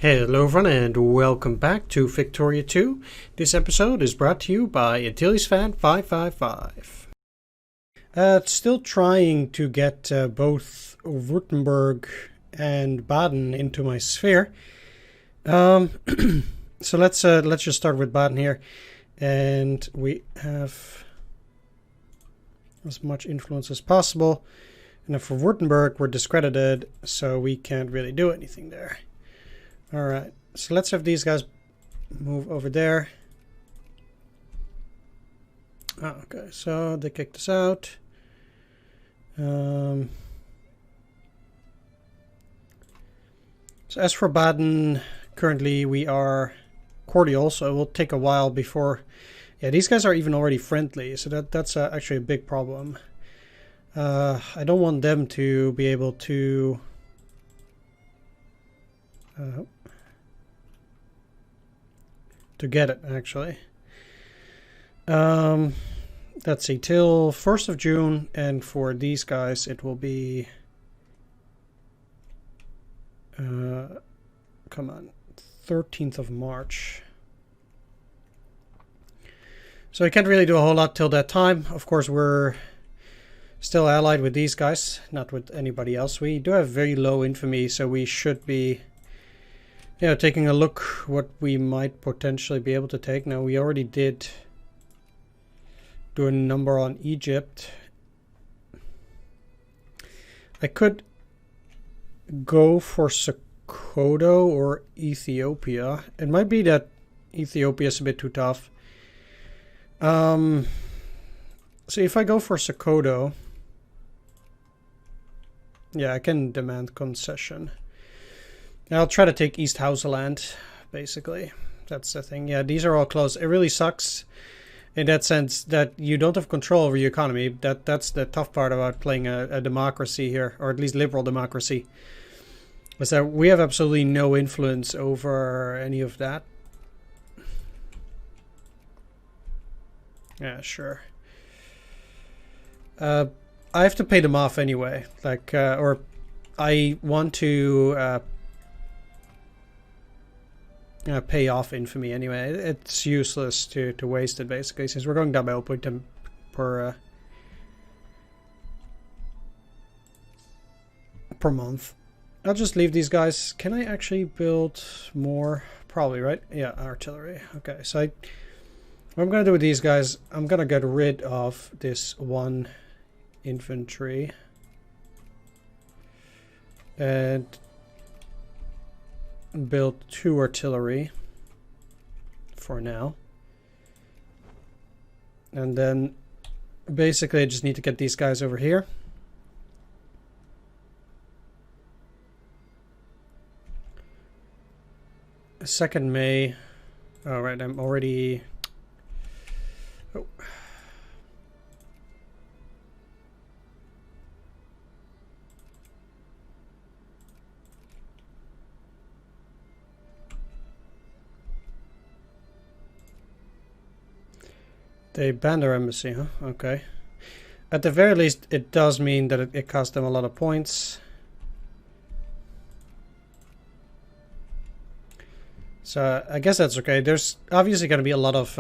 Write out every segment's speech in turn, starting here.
Hello everyone and welcome back to Victoria 2. This episode is brought to you by AtiliusFan555. Still trying to get both Württemberg and Baden into my sphere. So let's just start with Baden here. And we have as much influence as possible. And then for Württemberg we're discredited, so we can't really do anything there. Alright, so let's have these guys move over there. Oh, okay, so they kicked us out. So as for Baden, currently we are cordial, so it will take a while before... Yeah, these guys are even already friendly, so that's actually a big problem. I don't want them to be able to... to get it, actually. Let's see, till 1st of June, and for these guys it will be... come on, 13th of March. So I can't really do a whole lot till that time. Of course, we're still allied with these guys, not with anybody else. We do have very low infamy, so we should be... Yeah, taking a look what we might potentially be able to take. Now, we already did do a number on Egypt. I could go for Sokoto or Ethiopia. It might be that Ethiopia is a bit too tough. So if I go for Sokoto, yeah, I can demand concession. I'll try to take East Hausaland, basically. That's the thing. Yeah, these are all close. It really sucks in that sense that you don't have control over your economy. That's the tough part about playing a democracy here, or at least liberal democracy, is that we have absolutely no influence over any of that. Yeah, sure. I have to pay them off anyway. Like, or I want to... pay off infamy anyway. It's useless to waste it, basically, since we're going down by 0.10 per month. I'll just leave these guys. Can I actually build more? Probably, right? Yeah, artillery. Okay, so what I'm going to do with these guys, I'm going to get rid of this one infantry. And build 2 artillery for now, and then basically I just need to get these guys over here. Second May. All right, I'm already... Oh. They banned their embassy, huh? Okay. At the very least, it does mean that it cost them a lot of points. So I guess that's okay. There's obviously going to be a lot of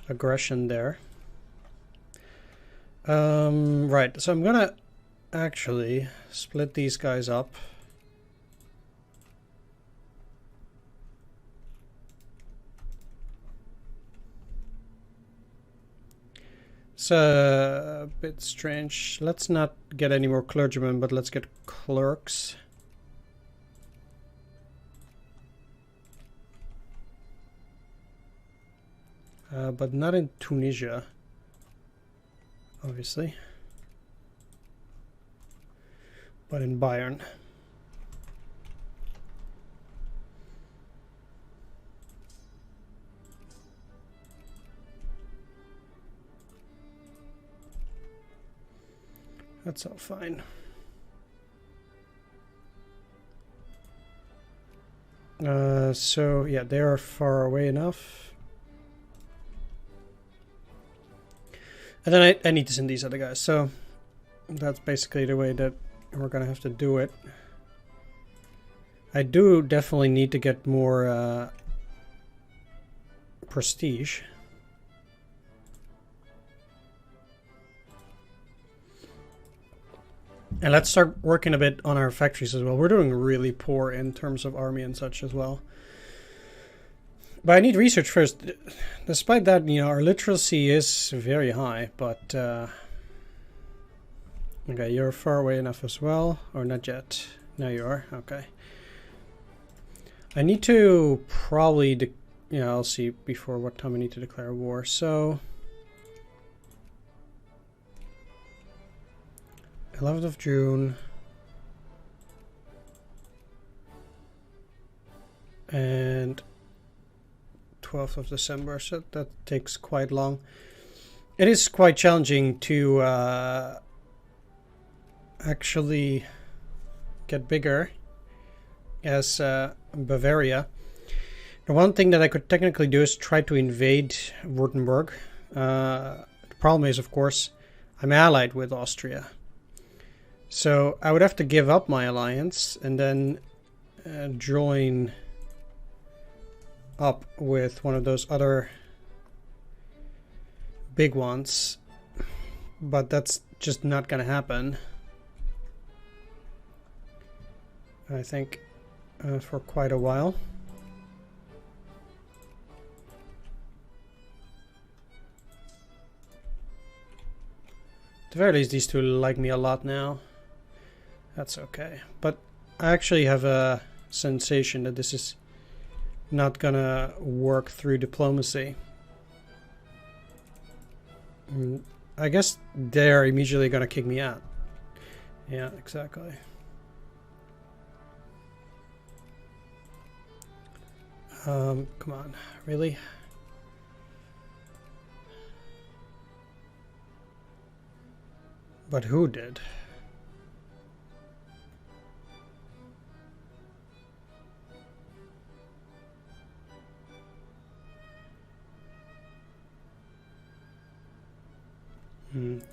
aggression there. Right, so I'm going to actually split these guys up. It's a bit strange. Let's not get any more clergymen, but let's get clerks. But not in Tunisia, obviously. But in Bayern. That's all fine. So yeah, they are far away enough. And then I need to send these other guys. So that's basically the way that we're gonna have to do it. I do definitely need to get more prestige. And let's start working a bit on our factories as well. We're doing really poor in terms of army and such as well. But I need research first. Despite that, you know, our literacy is very high, but... okay, you're far away enough as well. Or not yet. Now you are. Okay. I need to probably... yeah, I'll see before what time I need to declare war. So... 11th of June. And 12th of December. So that takes quite long. It is quite challenging to actually get bigger as Bavaria. The one thing that I could technically do is try to invade Württemberg. The problem is, of course, I'm allied with Austria. So I would have to give up my alliance and then join up with one of those other big ones. But that's just not going to happen. I think for quite a while. At the very least, these two like me a lot now. That's okay. But I actually have a sensation that this is not gonna work through diplomacy. I guess they're immediately gonna kick me out. Yeah, exactly. Come on, really? But who did?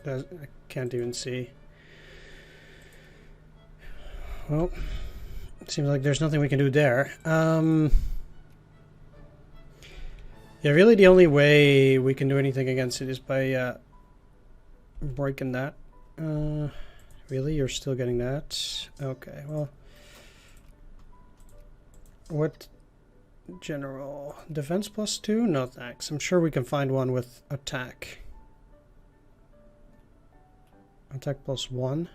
I can't even see. Well, it seems like there's nothing we can do there. Yeah, really the only way we can do anything against it is by breaking that. Really? You're still getting that? Okay, well. What general? Defense +2? No thanks. I'm sure we can find one with attack. Attack +1.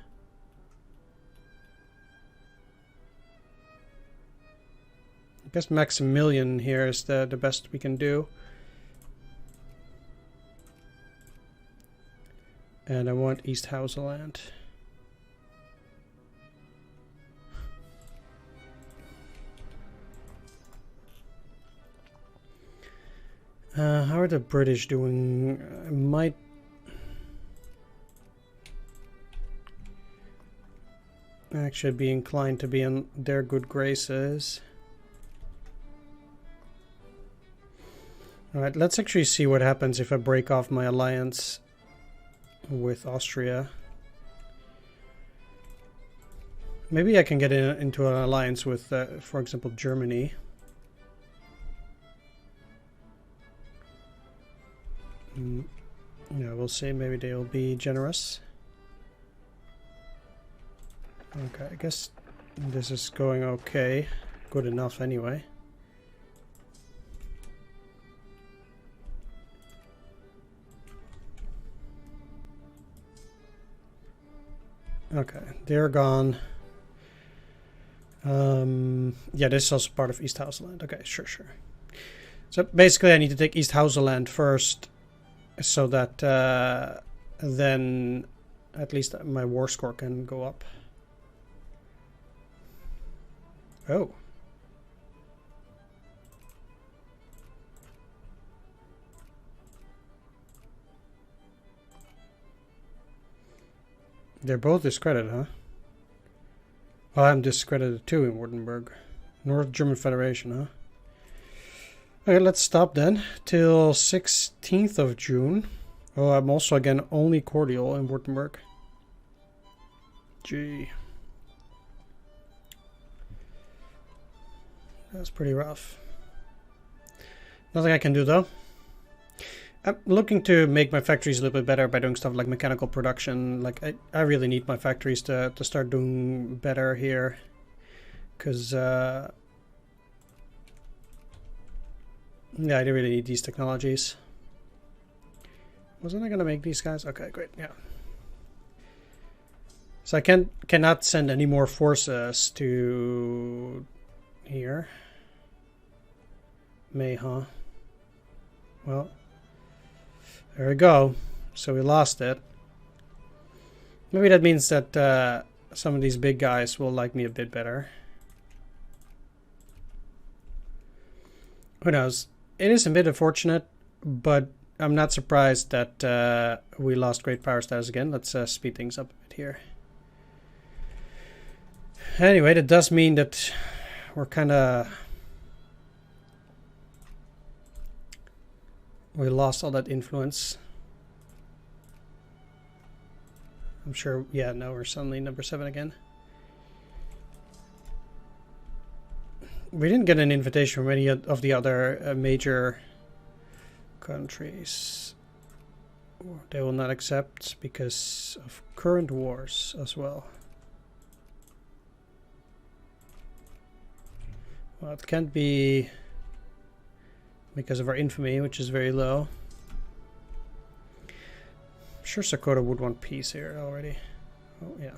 I guess Maximilian here is the best we can do. And I want East Hausaland. How are the British doing? I might... actually be inclined to be in their good graces. Alright, let's actually see what happens if I break off my alliance with Austria. Maybe I can get into an alliance with, for example, Germany. Yeah, we'll see. Maybe they'll be generous. Okay, I guess this is going okay. Good enough anyway. Okay, they're gone. Yeah, this is also part of East Hausaland. Okay, sure. So basically I need to take East Hausaland first so that then at least my war score can go up. Oh. They're both discredited, huh? Well, I'm discredited too in Württemberg. North German Federation, huh? Okay, let's stop then. Till 16th of June. Oh, I'm also again only cordial in Württemberg. Gee. That's pretty rough. Nothing I can do though. I'm looking to make my factories a little bit better by doing stuff like mechanical production. Like I really need my factories to start doing better here. Because, yeah, I do really need these technologies. Wasn't I going to make these guys? Okay, great, yeah. So I cannot send any more forces to here. May, huh? Well, there we go. So we lost it. Maybe that means that some of these big guys will like me a bit better. Who knows? It is a bit unfortunate, but I'm not surprised that we lost great power status again. Let's speed things up a bit here. Anyway, that does mean that we're kind of... we lost all that influence. I'm sure, yeah, no, we're suddenly number 7 again. We didn't get an invitation from any of the other major countries. They will not accept because of current wars as well. Well, it can't be because of our infamy, which is very low. I'm sure Sakota would want peace here already. Oh, yeah.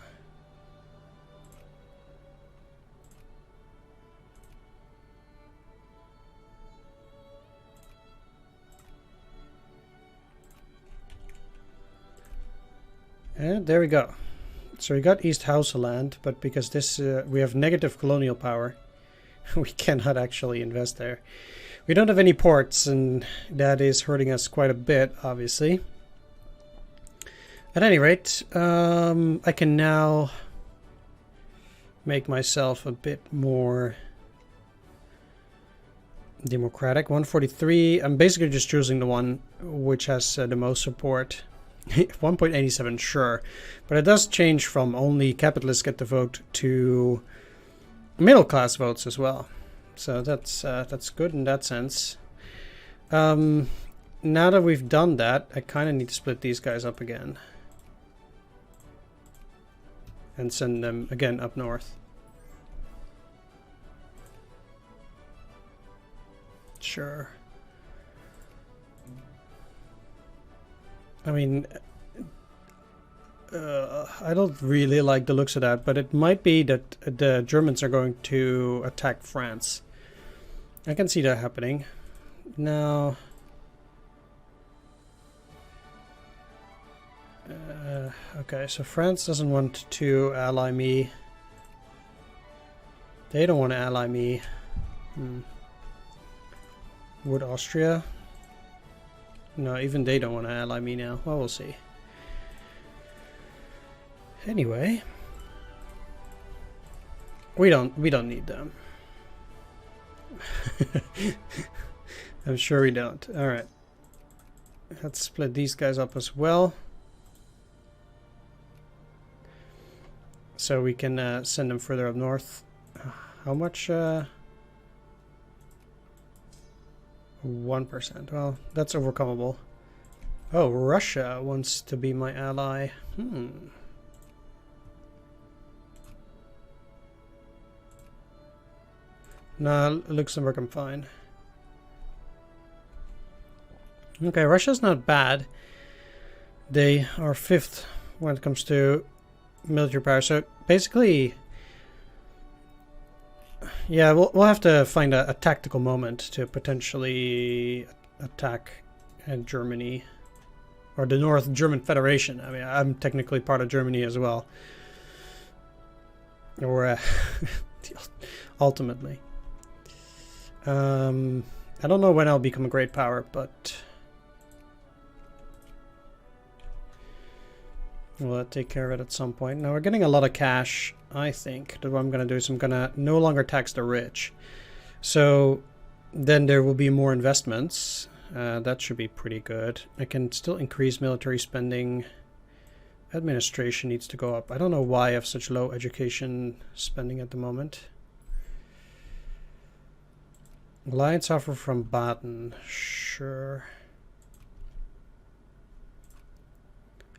And there we go. So we got East Hausaland, but because this we have negative colonial power, we cannot actually invest there. We don't have any ports, and that is hurting us quite a bit, obviously. At any rate, I can now make myself a bit more democratic. 143. I'm basically just choosing the one which has the most support. 1.87, sure, but it does change from only capitalists get the vote to middle class votes as well. So that's good in that sense. Now that we've done that, I kind of need to split these guys up again and send them again up north. Sure. I mean, I don't really like the looks of that, but it might be that the Germans are going to attack France. I can see that happening. Now, okay, so France doesn't want to ally me. They don't want to ally me. Would Austria? No, even they don't want to ally me now. Well, we'll see. Anyway, we don't need them. I'm sure we don't. All right, let's split these guys up as well, so we can send them further up north. How much? 1%. Well, that's overcomable. Oh, Russia wants to be my ally. Nah, Luxembourg, I'm fine. Okay, Russia's not bad. They are 5th when it comes to military power. So basically, yeah, we'll have to find a tactical moment to potentially attack Germany or the North German Federation. I mean, I'm technically part of Germany as well, or ultimately. I don't know when I'll become a great power, but we'll take care of it at some point. Now we're getting a lot of cash. I think that what I'm going to do is I'm going to no longer tax the rich. So then there will be more investments. That should be pretty good. I can still increase military spending. Administration needs to go up. I don't know why I have such low education spending at the moment. Alliance offer from Baden. Sure.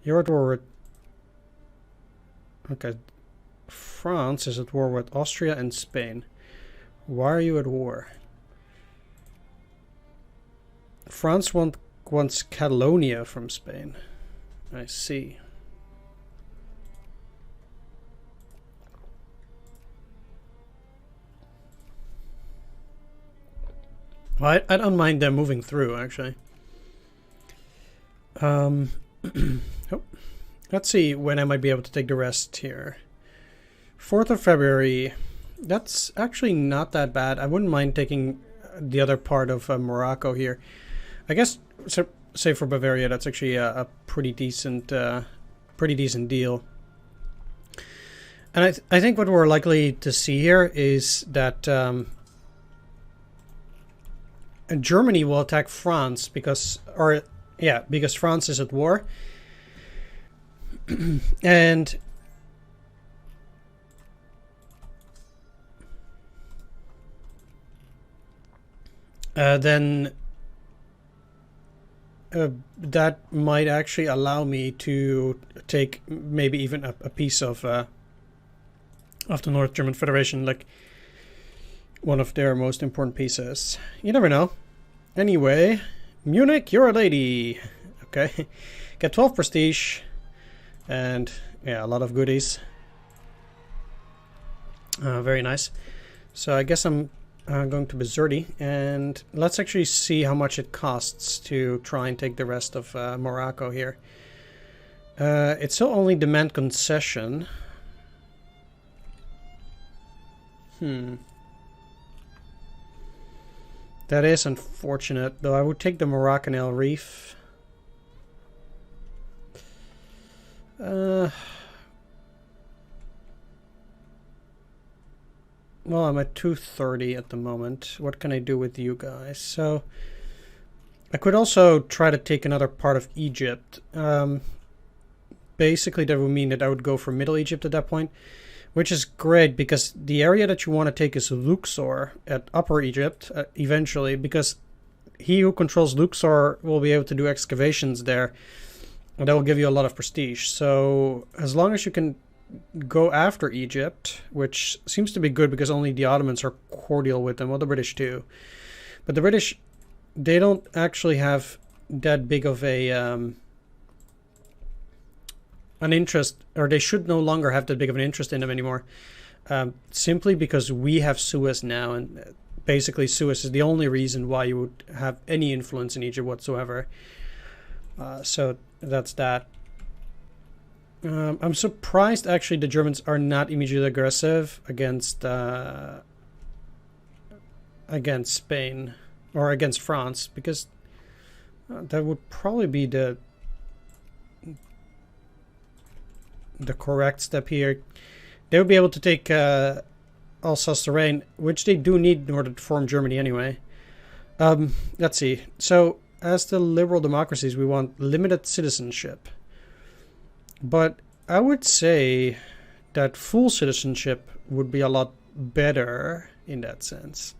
You're at war with... Okay. France is at war with Austria and Spain. Why are you at war? France wants Catalonia from Spain. I see. Well, I don't mind them moving through, actually. Oh. Let's see when I might be able to take the rest here. 4th of February. That's actually not that bad. I wouldn't mind taking the other part of Morocco here. I guess, so, say for Bavaria, that's actually a pretty decent deal. And I think what we're likely to see here is that Germany will attack France because France is at war. And then that might actually allow me to take maybe even a piece of the North German Federation, like one of their most important pieces. You never know. Anyway, Munich, you're a lady. Okay. Get 12 prestige. And yeah, a lot of goodies. Very nice. So I guess I'm going to Bizerti, and let's actually see how much it costs to try and take the rest of Morocco here. It's still only demand concession. That is unfortunate, though I would take the Moroccan El Reef. Well, I'm at 230 at the moment. What can I do with you guys? So, I could also try to take another part of Egypt. Basically, that would mean that I would go for Middle Egypt at that point, which is great because the area that you want to take is Luxor at Upper Egypt eventually, because he who controls Luxor will be able to do excavations there, and that will give you a lot of prestige. So, as long as you can go after Egypt, which seems to be good because only the Ottomans are cordial with them, well, the British too. But the British, they don't actually have that big of a an interest, or they should no longer have that big of an interest in them anymore, simply because we have Suez now, and basically Suez is the only reason why you would have any influence in Egypt whatsoever. So that's that. I'm surprised actually the Germans are not immediately aggressive against Spain or against France, because that would probably be the correct step here. They would be able to take Alsace-Lorraine, which they do need in order to form Germany anyway. Let's see. So as the liberal democracies, we want limited citizenship. But I would say that full citizenship would be a lot better in that sense.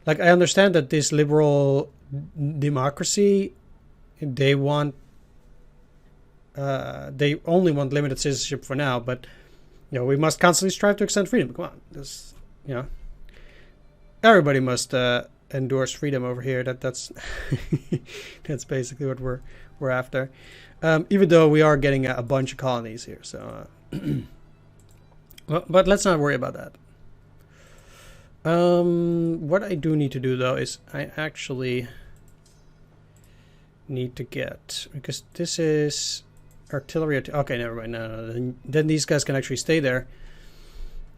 Like, I understand that this liberal democracy, they want, they only want limited citizenship for now, but, you know, we must constantly strive to extend freedom. Come on, this, you know, everybody must endorse freedom over here. That's that's basically what we're after. Even though we are getting a bunch of colonies here, so well, but let's not worry about that. What I do need to do though is I actually need to get, because this is artillery. Okay, never mind. No. Then these guys can actually stay there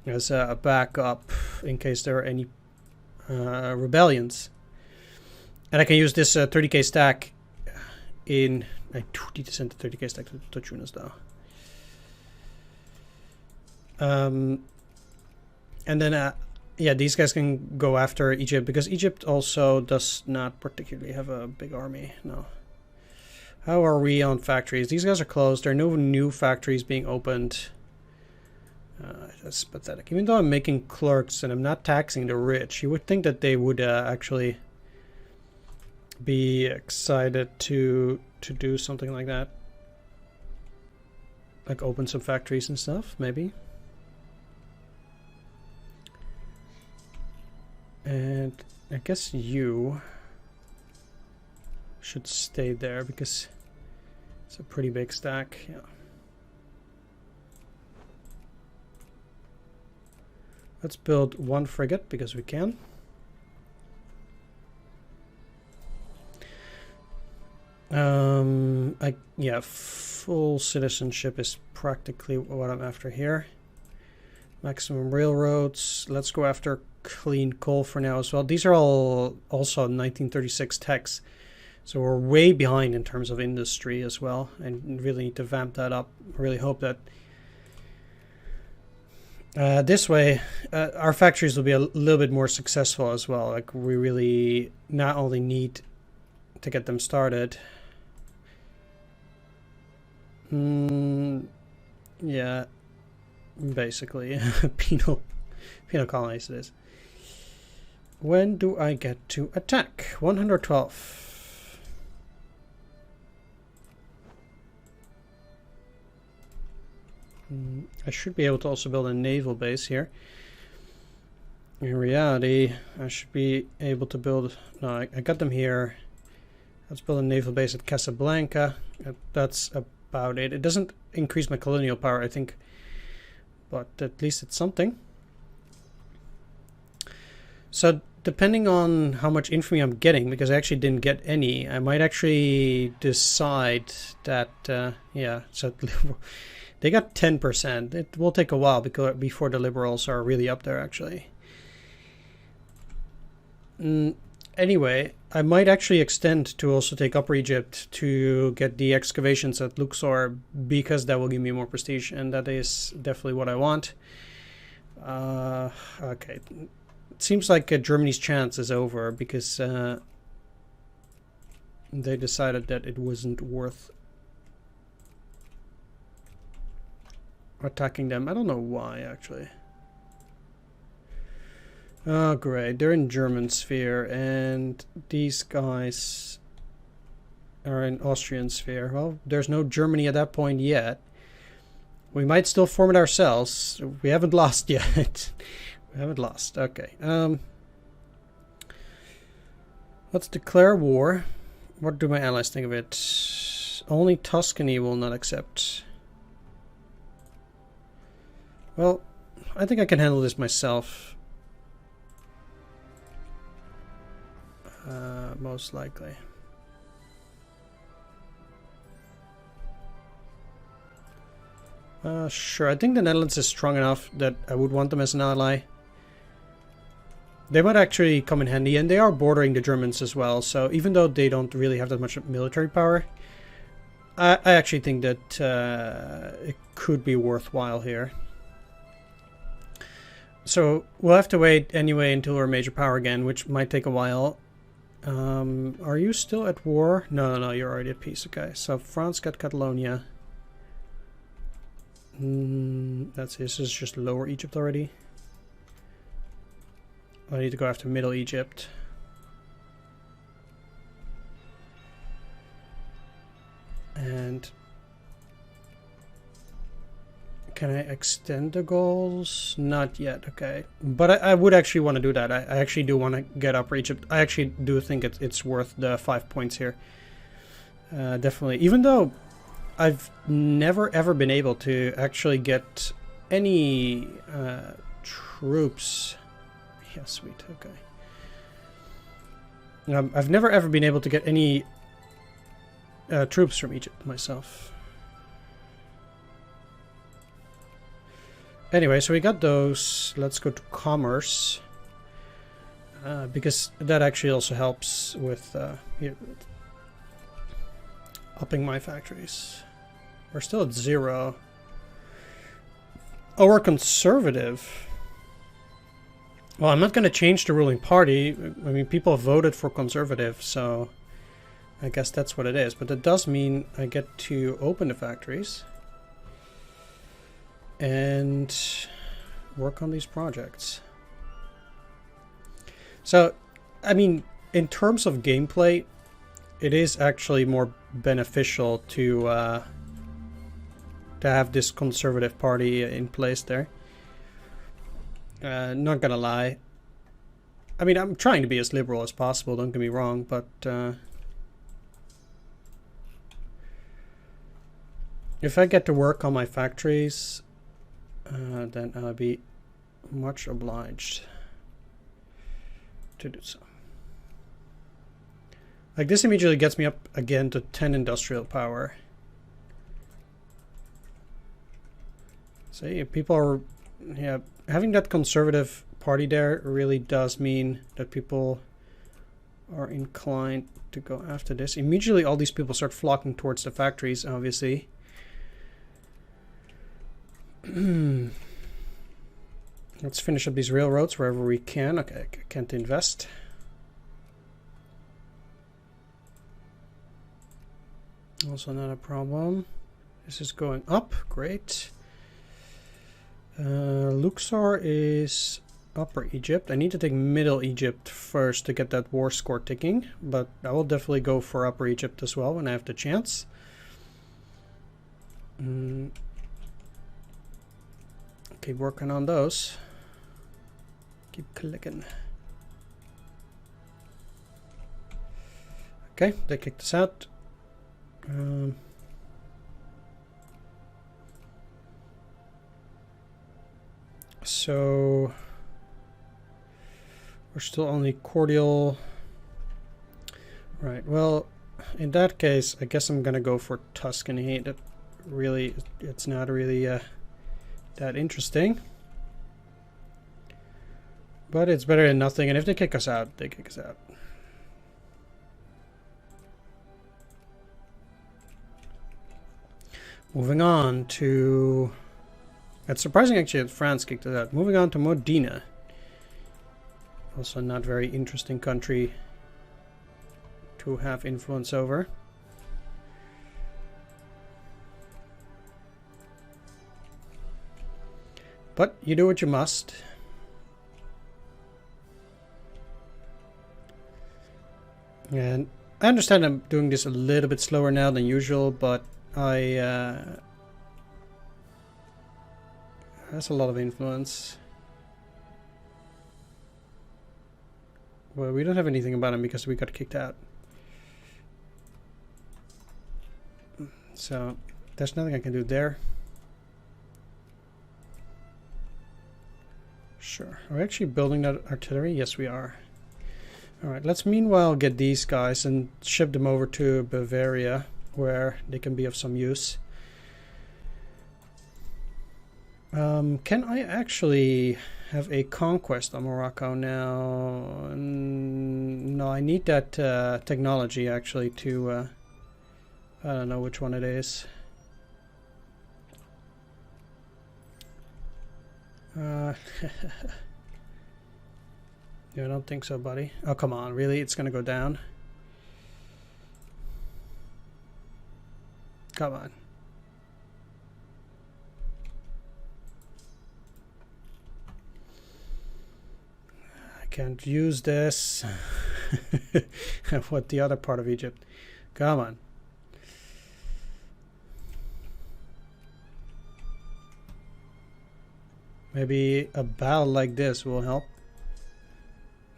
as a backup in case there are any rebellions, and I can use this 30k stack in. I do need to send the 30k stack to Tunis though. And then yeah, these guys can go after Egypt, because Egypt also does not particularly have a big army. No. How are we on factories? These guys are closed. There are no new factories being opened. That's pathetic. Even though I'm making clerks and I'm not taxing the rich, you would think that they would actually be excited to do something like that. Like open some factories and stuff, maybe. And I guess you should stay there because it's a pretty big stack. Yeah. Let's build one frigate because we can. Yeah, full citizenship is practically what I'm after here. Maximum railroads. Let's go after clean coal for now as well. These are all also 1936 techs, so we're way behind in terms of industry as well, and really need to vamp that up. I really hope that this way our factories will be a little bit more successful as well. Like, we really not only need to get them started. Yeah, basically penal colonies it is. When do I get to attack? 112. I should be able to also build a naval base here. In reality, I should be able to build... No, I got them here. Let's build a naval base at Casablanca. That's about it. It doesn't increase my colonial power, I think. But at least it's something. So, depending on how much infamy I'm getting, because I actually didn't get any, I might actually decide that... yeah, so... They got 10%. It will take a while before the liberals are really up there, actually. Anyway, I might actually extend to also take Upper Egypt to get the excavations at Luxor, because that will give me more prestige, and that is definitely what I want. Okay. It seems like Germany's chance is over, because they decided that it wasn't worth attacking them. I don't know why, actually. Oh, great. They're in German sphere, and these guys are in Austrian sphere. Well, there's no Germany at that point yet. We might still form it ourselves. We haven't lost yet. We haven't lost. Okay. Let's declare war. What do my allies think of it? Only Tuscany will not accept. Well, I think I can handle this myself. Most likely. Sure, I think the Netherlands is strong enough that I would want them as an ally. They might actually come in handy, and they are bordering the Germans as well, so even though they don't really have that much military power, I actually think that it could be worthwhile here. So we'll have to wait anyway until we're a major power again, which might take a while. Are you still at war? No, you're already at peace. Okay, so France got Catalonia. This is just Lower Egypt already. I need to go after Middle Egypt. And can I extend the goals? Not yet, okay. But I would actually want to do that. I actually do want to get Upper Egypt. I actually do think it's worth the 5 points here. Definitely. Even though I've never ever been able to actually get any troops. Yeah, sweet, okay. I've never ever been able to get any troops from Egypt myself. Anyway, so we got those. Let's go to commerce. Because that actually also helps with upping my factories. We're still at 0. Oh, we're conservative. Well, I'm not going to change the ruling party. I mean, people voted for conservative, so I guess that's what it is. But that does mean I get to open the factories. and work on these projects. So, I mean, in terms of gameplay, it is actually more beneficial to have this conservative party in place there. Not gonna lie. I mean, I'm trying to be as liberal as possible, don't get me wrong, but if I get to work on my factories, then I'll be much obliged to do so. Like, this immediately gets me up again to 10 industrial power. See, people are, yeah, having that conservative party there really does mean that people are inclined to go after this. Immediately all these people start flocking towards the factories, obviously. Let's finish up these railroads wherever we can. Okay, I can't invest. Also not a problem. This is going up, great. Luxor is Upper Egypt. I need to take Middle Egypt first to get that war score ticking, but I will definitely go for Upper Egypt as well when I have the chance. Keep working on those. Keep clicking. Okay, they kicked us out. So we're still only cordial. Right, well, in that case, I guess I'm gonna go for Tuscany. That really, it's not really that interesting. But it's better than nothing, and if they kick us out, they kick us out. Moving on to... It's surprising actually that France kicked us out. Moving on to Modina. Also not very interesting country to have influence over. But you do what you must. And I understand I'm doing this a little bit slower now than usual, but that's a lot of influence. Well, we don't have anything about him because we got kicked out. So there's nothing I can do there. Sure. Are we actually building that artillery? Yes, we are. Alright, let's meanwhile get these guys and ship them over to Bavaria, where they can be of some use. Can I actually have a conquest on Morocco now? No, I need that technology actually to... I don't know which one it is. Yeah, I don't think so, buddy. Oh, come on, really? It's gonna go down? Come on. I can't use this. What, the other part of Egypt? Come on. Maybe a battle like this will help.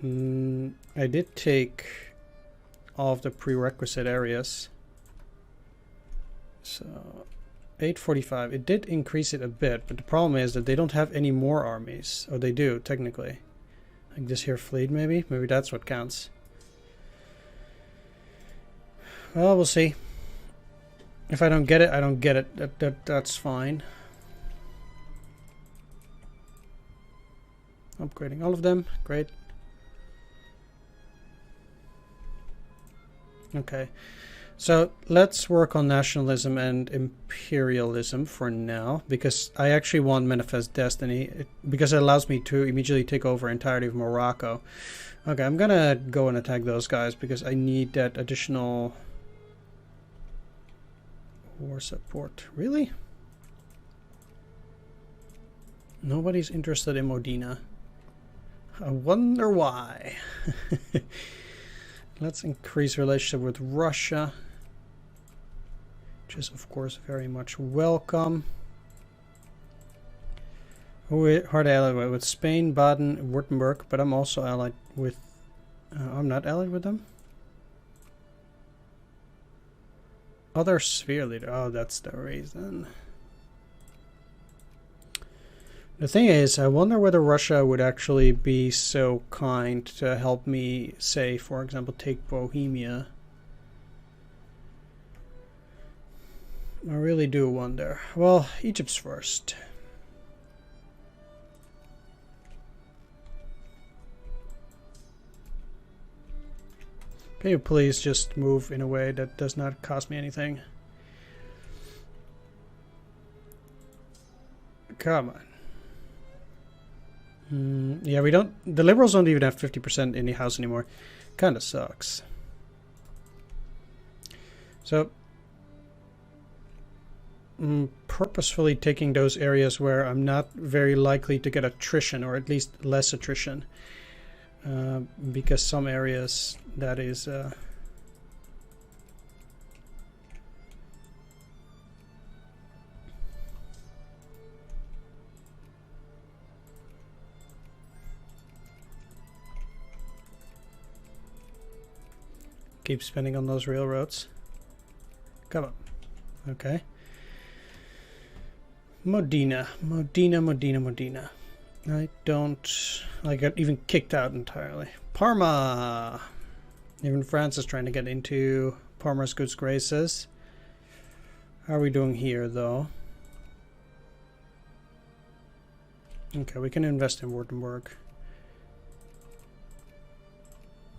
I did take all of the prerequisite areas. So 845. It did increase it a bit, but the problem is that they don't have any more armies. Oh, they do, technically. Like this here fleet, maybe? Maybe that's what counts. Well, we'll see. If I don't get it, I don't get it. That's fine. Upgrading all of them. Great. Okay. So let's work on nationalism and imperialism for now, because I actually want Manifest Destiny, because it allows me to immediately take over entirety of Morocco. Okay, I'm gonna go and attack those guys because I need that additional war support. Really? Nobody's interested in Modina. I wonder why. Let's increase relationship with Russia, which is of course very much welcome. Who are they allied with? Spain, Baden, Württemberg, but I'm also allied with... I'm not allied with them? Other sphere leader. Oh, that's the reason. The thing is, I wonder whether Russia would actually be so kind to help me, say, for example, take Bohemia. I really do wonder. Well, Egypt's first. Can you please just move in a way that does not cost me anything? Come on. Yeah, we don't... The Liberals don't even have 50% in the House anymore. Kinda sucks. So... purposefully taking those areas where I'm not very likely to get attrition, or at least less attrition. Because some areas that is keep spending on those railroads. Come on. Okay. Modena. I don't... I got even kicked out entirely. Parma! Even France is trying to get into Parma's good graces. How are we doing here, though? Okay, we can invest in Württemberg.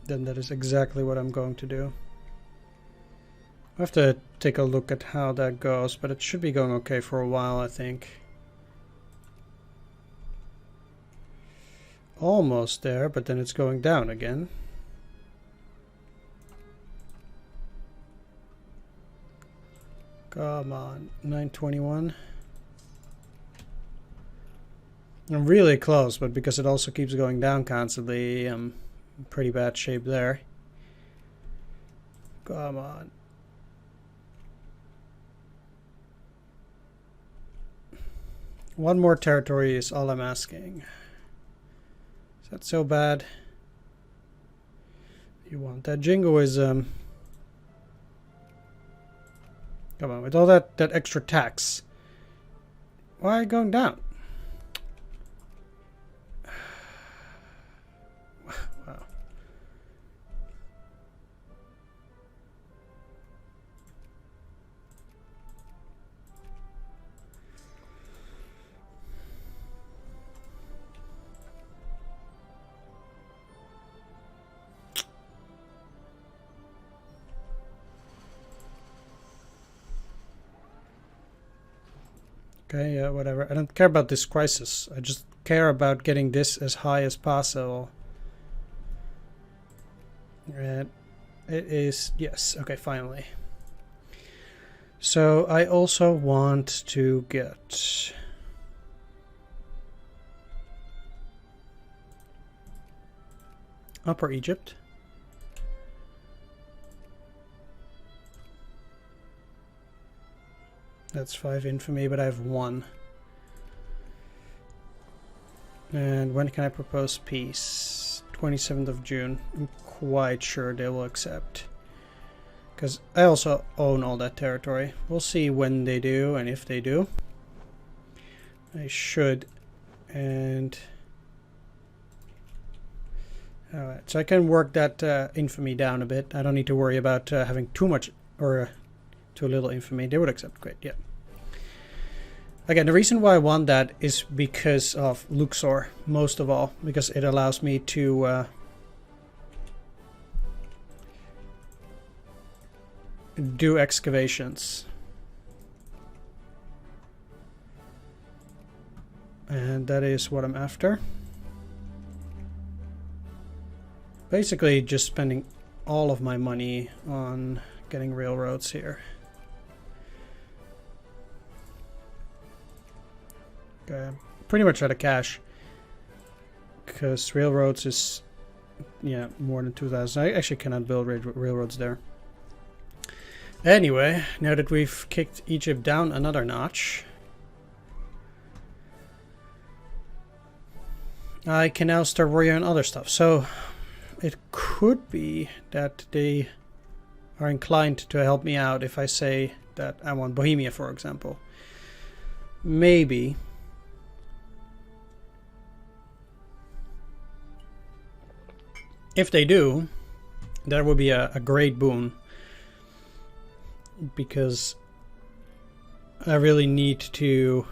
Then that is exactly what I'm going to do. I have to take a look at how that goes, but it should be going okay for a while, I think. Almost there, but then it's going down again. Come on, 921. I'm really close, but because it also keeps going down constantly, I'm in pretty bad shape there. Come on. One more territory is all I'm asking. Is that so bad? You want that? Jingo is come on, with all that extra tax. Why are you going down? Wow. Okay, yeah, whatever. I don't care about this crisis. I just care about getting this as high as possible. And it is... Yes, okay, finally. So I also want to get... Upper Egypt. That's 5 infamy, but I have 1. And when can I propose peace? 27th of June. I'm quite sure they will accept. Because I also own all that territory. We'll see when they do and if they do. I should. And... Alright, so I can work that infamy down a bit. I don't need to worry about having too much or too little infamy. They would accept. Great, yeah. Again, the reason why I want that is because of Luxor, most of all. Because it allows me to do excavations. And that is what I'm after. Basically just spending all of my money on getting railroads here. Okay, I'm pretty much out of cash. Because railroads is, yeah, more than 2,000. I actually cannot build railroads there. Anyway, now that we've kicked Egypt down another notch, I can now start worrying on other stuff. So it could be that they are inclined to help me out if I say that I want Bohemia, for example. Maybe. If they do, that would be a great boon. Because I really need to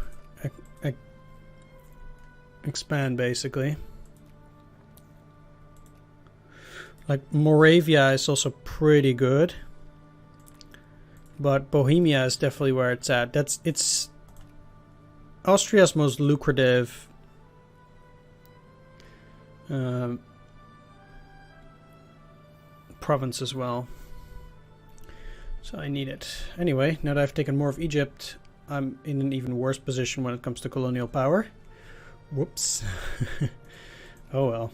expand, basically. Like, Moravia is also pretty good. But Bohemia is definitely where it's at. It's Austria's most lucrative province as well. So I need it. Anyway, now that I've taken more of Egypt, I'm in an even worse position when it comes to colonial power. Whoops. Oh well.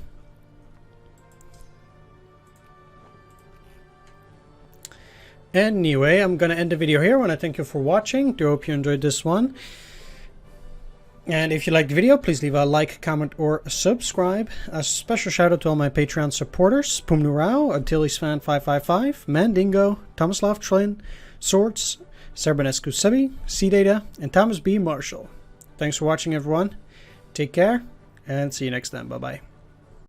Anyway, I'm gonna end the video here. I want to thank you for watching. Do hope you enjoyed this one. And if you liked the video, please leave a like, comment, or subscribe. A special shout out to all my Patreon supporters: Pumnurao, Antillisfan555, Mandingo, Tomislav Trillian, Swords, Serbanescu Sebi, C-Data, and Thomas B. Marshall. Thanks for watching, everyone. Take care, and see you next time. Bye-bye.